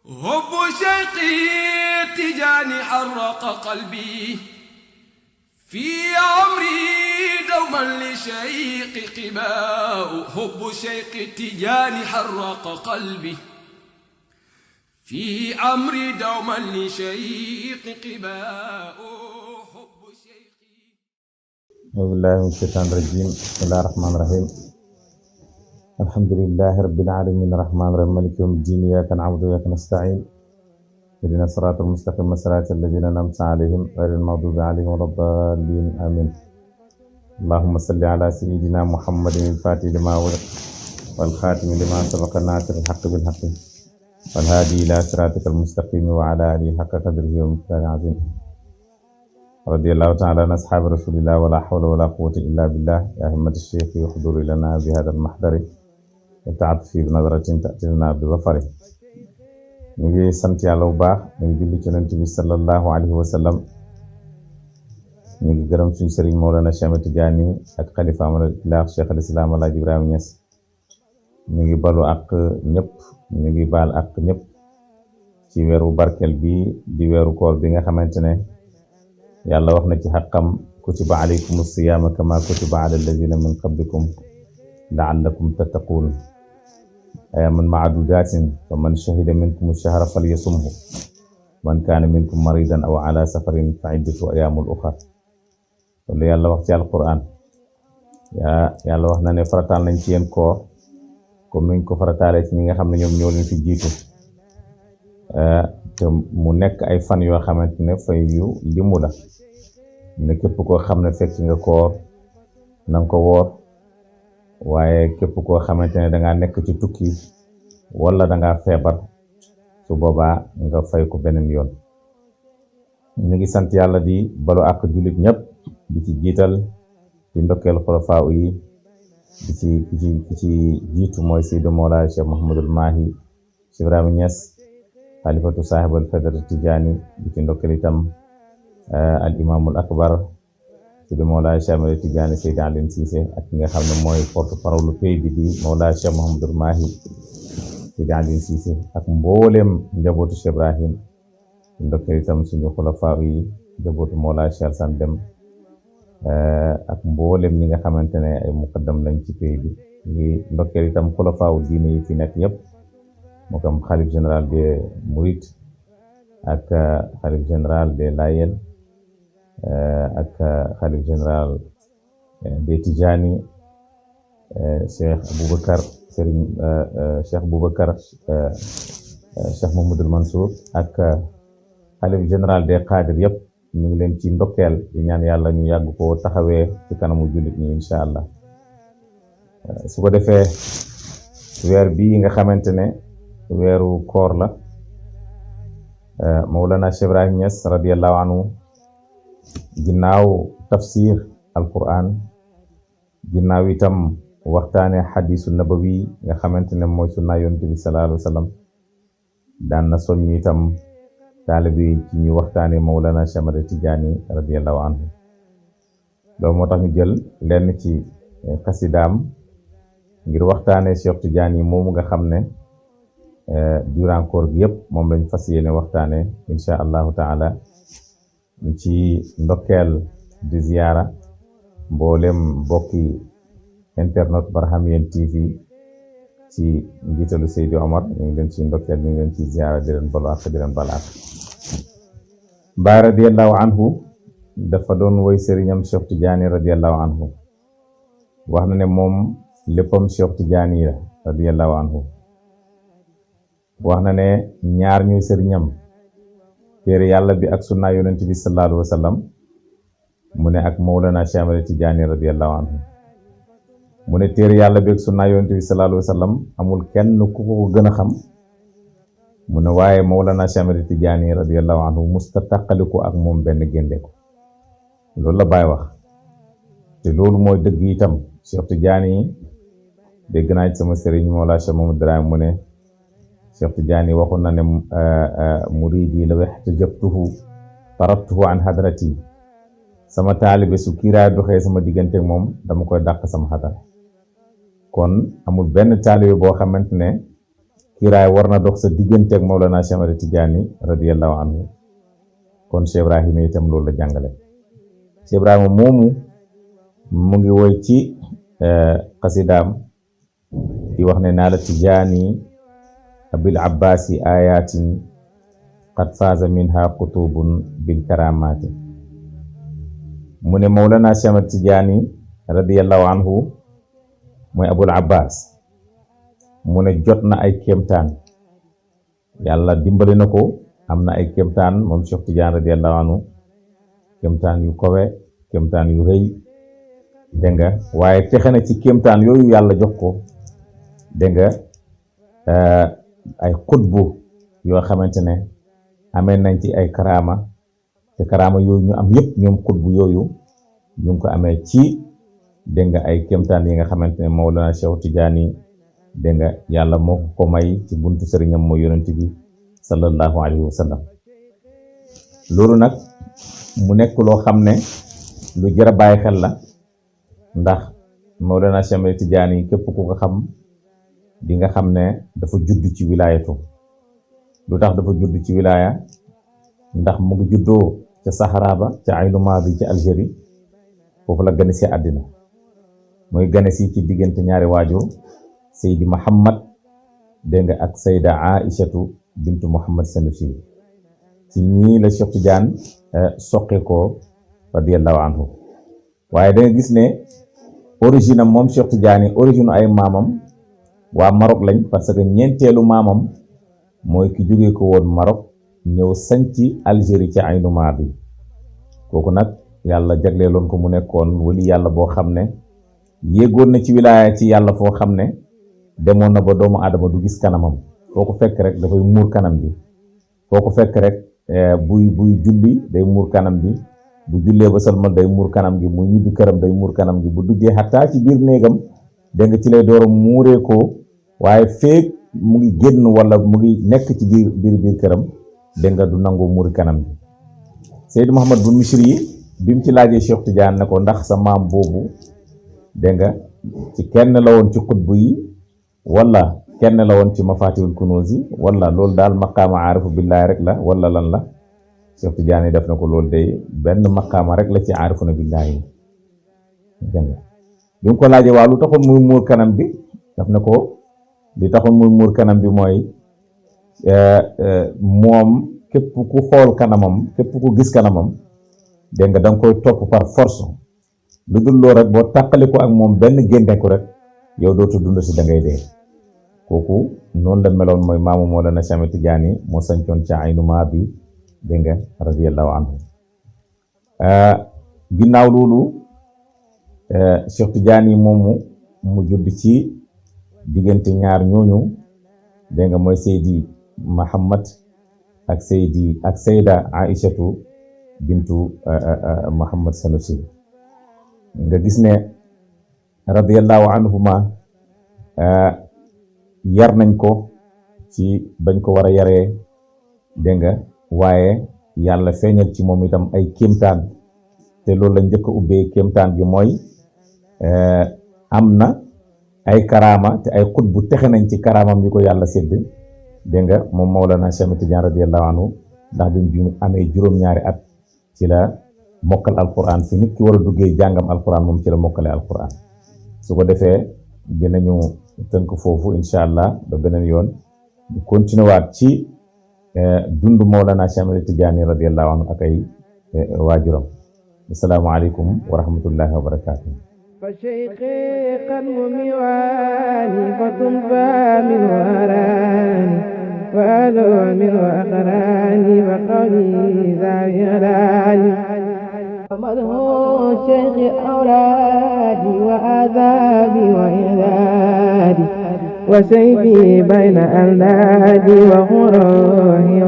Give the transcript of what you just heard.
حب شيقي تجاني حرق قلبي في عمري دوما لشيق قباء. حب شيقي تجاني حرق قلبي في عمري دوما لشيق قباء. حب شيقي. أعوذ بالله من الشيطان الرجيم. بسم الله الرحمن الرحيم. الحمد لله رب العالمين الرحمن الرحيم مالك يوم الدين إياك نعبد وإياك نستعين اهدنا الصراط المستقيم صراط الذين أنعمت عليهم غير المغضوب عليهم ولا الضالين آمين. اللهم صل على سيدنا محمد الفاتح لما أغلق والخاتم لما سبق الناصر الحق بالحق والهادي إلى صراطك المستقيم وعلى آله حق قدره ومقداره العظيم. رضي الله تعالى عن أصحاب رسول الله ولا حول ولا قوة إلا بالله. يا همة الشيخ يحضر لنا بهذا المحضر وتعطفي بنظرة تأتي لنا بظفره. ñu ngi sant yàlla bu baax ñu ngi julli ci Yonent bi sallallahu alayhi wa sallam. ñu ngi gërëm suñu sëriñ Mawlana Cheikh Ahmed Tidiane ak xalifa amalillah Cheikh al Islam Alaaji Ibrahima Niass. ñu ngi balu ak ñëpp ñu ngi baal ak ñëpp ci weeru barkel bi di weeru koor bi nga xamante ne yàlla wax na ci xaqam kutiba alaykum as-siyaama kama kutiba ala alladina min qablikum laallakum tattaquun ayaaman maadudatin fa man shahida minkum ash-shahra falyasumhu man kaana minkum maridan aw ala safarin fa iddatu ayaamul uxar. loolu yàlla wax ci alquran. yàlla wax na ne farataal nañ ci yéen koor comme nuñ ko farataalee ci ñi nga xam ne ñoom ñoo leen fi jiitu te mu nekk ay fan yoo xamante ne fay yu limu la ne képp koo xam ne fekk nga koor na nga ko woor, waaye képp koo xamante ne dangaa nekk ci tukki wala dangaa feebar su boobaa nga fay ko beneen yoon. ñu ngi sant yàlla di balu ak jullit ñëpp di ci jiital di ndokkeel xulafaa yi di ci jiitu mooy Seydi Mawlaay Cheikh Mouhamadul Mahi Cheikh Ibrahima Niass xalifatu saahibal faydat Tijaani di ci ndokkeel itam al imaamul akbar Seydi Mawlaay Cheikh Ahmed Tidiane Seydi Alioune Cissé ak ki nga xam ne mooy porte parole pays bi di Mawlaay Cheikh Mouhamadul Mahi Seydi Alioune Cissé ak mbooleem njabootu Cheikh Ibrahim ndokkeel itam suñu xulafaa yi njabootu Mawlaay Cheikh Alassane Dème ak mbooleem ñi nga xamante ne ay muqaddam lañ ci pays bi. ngi ndokkeel itam xulafaa diine yi fi nekk yëpp moo kam xalif général des Mourides ak xalif général des Layènes ak xalif général des Tidjani Cheikh Aboubacar Serigne Cheikh Aboubacar Cheikh Mouhamadoul Mansour ak xalif général des Qadir yëpp ñu ngi leen ci ndokkeel di ñaan yàlla ñu yàgg ko taxawee ci kanamu jullit ñi incha allah. su ko defee weer bii nga xamante ne weeru koor la Mawlana Cheikh Ibrahima Niass radiyallahu anhu ginnaaw tafsir alquran ginnaaw itam waxtaane xadisu nabawi nga xamante ne mooy sunna yonent bi sallallahu alayhi wa sallam daan na soññ itam taalibe ci ñu waxtaane Mawlana Cheikh Ahmed Tidiane radiyallahu anhu. loolu moo tax ñu jël lenn ci xasidaam ngir waxtaane Cheikh Tidiane moomu nga xam ne durant koor gi yëpp moom lañ fas yéene waxtaane insha allahu taala. ñu ci ndokkeel di ziyaara mboolem mbokki internet Barhamiennes TV ci njiitalu Seydi Omar ñu ngi leen ci ndokkeel ñu ngi leen ci ziyaara di leen balu ak di leen bal ak. Baay radiyallahu anhu dafa doon woy sëriñam Cheikh Tidiane radiyallahu anhu. wax na ne moom léppam Cheikh Tidiane la radiyallahu anhu. wax na ne ñaar ñuy sëriñam téere yàlla bi ak sunna yonent bi sallallahu alayhi wa sallam mu ne ak Mawlana Cheikh Ahmed Tidiane radiyallahu anhu. mu ne téere yàlla bi ak sunna yonent bi sallallahu alayhi wa sallam amul kenn ku ko gën a xam. mu ne waaye Mawlana Cheikh Ahmed Tidiane radiyallahu anhu musta tàqaliku ak moom benn génde ko. loolu la Baay wax te loolu mooy dëgg itam. Cheikh Tidiane dégg naa ci sama sëriñ Mawlana Cheikh Mamadou Dramé mu ne Cheikh Tidiane waxoon na ne muridi la wahtajabtuhu taraktuhu an hadrati. sama taalibe su kiiraay doxee sama diggante moom dama koy dàq sama xadara. kon amul benn taalibe boo xamante ne kiiraay war na dox sa digganteeg Mawlana Cheikh Ahmad Tidiane radiyallahu anhu kon Cheikh Ibrahima itam loolu la jàngale. Cheikh Ibrahima moomu mu ngi woy ci xasidaam di wax ne naa la Tijaani bil abbaasi ayatin qad faaza minha qutubun bil karamaati. mu ne Mawlana Cheikh Ahmad Tidiane radiyallahu anhu mooy abul abbas mu ne jot na ay kéemtaan yàlla dimbali na ko am na ay kéemtaan moom Cheikh Tidiane radiyallahu anhu kéemtaan yu kowe kéemtaan yu rëy dégg nga waaye texe na ci kéemtaan yooyu yàlla jox ko dégg nga ay xutbu yoo xamante ne amee nañ ci ay karaama te karaama yooyu ñu am yépp ñoom xutbu yooyu ñu ngi ko amee ci dégg nga ay kéemtaan yi nga xamante ne Mawlana Cheikh Tidiane dégg nga yàlla moo ko may ci buntu sëriñam mooy yonent bi sallallahu alayhi wa sallam. loolu nag mu nekk loo xam ne lu jar a bàyyi xel la ndax Mawlana Cheikh Ahmad Tidiane képp ku ko xam di nga xam ne dafa judd ci wilaayatu. lu tax dafa judd ci wilaaya ndax mu ngi juddoo ca Sahara ba ca Aynu Maadi ci Algérie foofu la gane si àddina mooy gane si ci diggante ñaari waajur Seydi Muhammad dégg nga ak Sayda Aïchatu bintu Muhammad Sanusi ci ñii la Cheikh Tidiane soqe ko radiyallahu anhu. waaye da nga gis ne origine am moom Cheikh Tidiane origine ay maamam waa Maroc lañ parce que ñeenteelu maamam mooy ki jógee ko woon Maroc ñëw sañci Algérie ci Aynu Maadi kooku nag yàlla jagleeloon ko mu nekkoon wali yàlla boo xam ne yéegoon na ci wilaaya ci yàlla foo xam ne demoon na ba doomu aadama du gis kanamam foo ko fekk rek dafay muur kanam bi foo ko fekk rek buy julli day muur kanam bi bu jullee ba salmal day muur kanam gi mu ñibbi këram day muur kanam gi bu duggee xattaa ci biir néegam dégg nga ci lay door a muuree ko waaye feek mu ngi génn wala mu ngi nekk ci biir këram dégg nga du nangu muuri kanam bi. Seydou Mouhamad bun Misri yi bi mu ci laajee Cheikh Tidiane ne ko ndax sa maam boobu dégg nga ci kenn la woon ci xutbu yi wala kenn la woon ci mafatihul kunuuz yi wala loolu daal maqaama aarifu billaahi rek la wala lan la Cheikh Tidiane def na ko loolu day benn maqaama rek la ci aarifuna billaahi dégg nga bi mu ko laajee waaw lu taxoon muy muur kanam bi daf ne ko li taxoon muy muur kanam bi mooy moom képp ku xool kanamam képp ku gis kanamam dégg nga da nga koy topp par force lu dul loolu rek boo tàqali ko ak moom benn génneeku rek yow dootu dund si da ngay dee kooku noonu la meloon mooy maamu Mawlana Cheikh Ahmad Tidiane moo sañcoon ca Aynu Maadi dégg nga radiyallahu anhu. ginnaaw loolu Cheikh Tidiane moomu mu judd ci diggante ñaar ñooñu dégg nga mooy Seydi Muhammad ak Sayda Aïchatu bintu Muhammad Sanusi nga gis ne radiyallahu anhuma yar nañ ko ci bañ ko war a yaree dégg nga waaye yàlla feeñal ci moom itam ay kéemtaan te loolu la njëkk a ubbee kéemtaan gi mooy am na ay karaama te ay xutbu texe nañ ci karaamam yi ko yàlla sédd dégg nga moom Mawlana Cheikh Ahmad Tidiane radiyallahu anhu ndax bi mu amee juróom-ñaari at ci la mokkal alquran fi nit ki war a duggee jàngam alquran moom ci la mokkale alquran su ko defee dinañu tënk foofu incha allah ba beneen yoon di continuer waat ci dund Mawlana Cheikh Ahmad Tidiane radiyallahu anhu ak ay waajuram. assalaamu aleykum wa rahmatullahi wa barakatuh. فشيخي قد مميواني فتنفى من وراني وألو من وأقراني وقولي ذا يراني ومده شيخ أولادي وآذابي وإذادي وسيفي بين أولادي وغروهي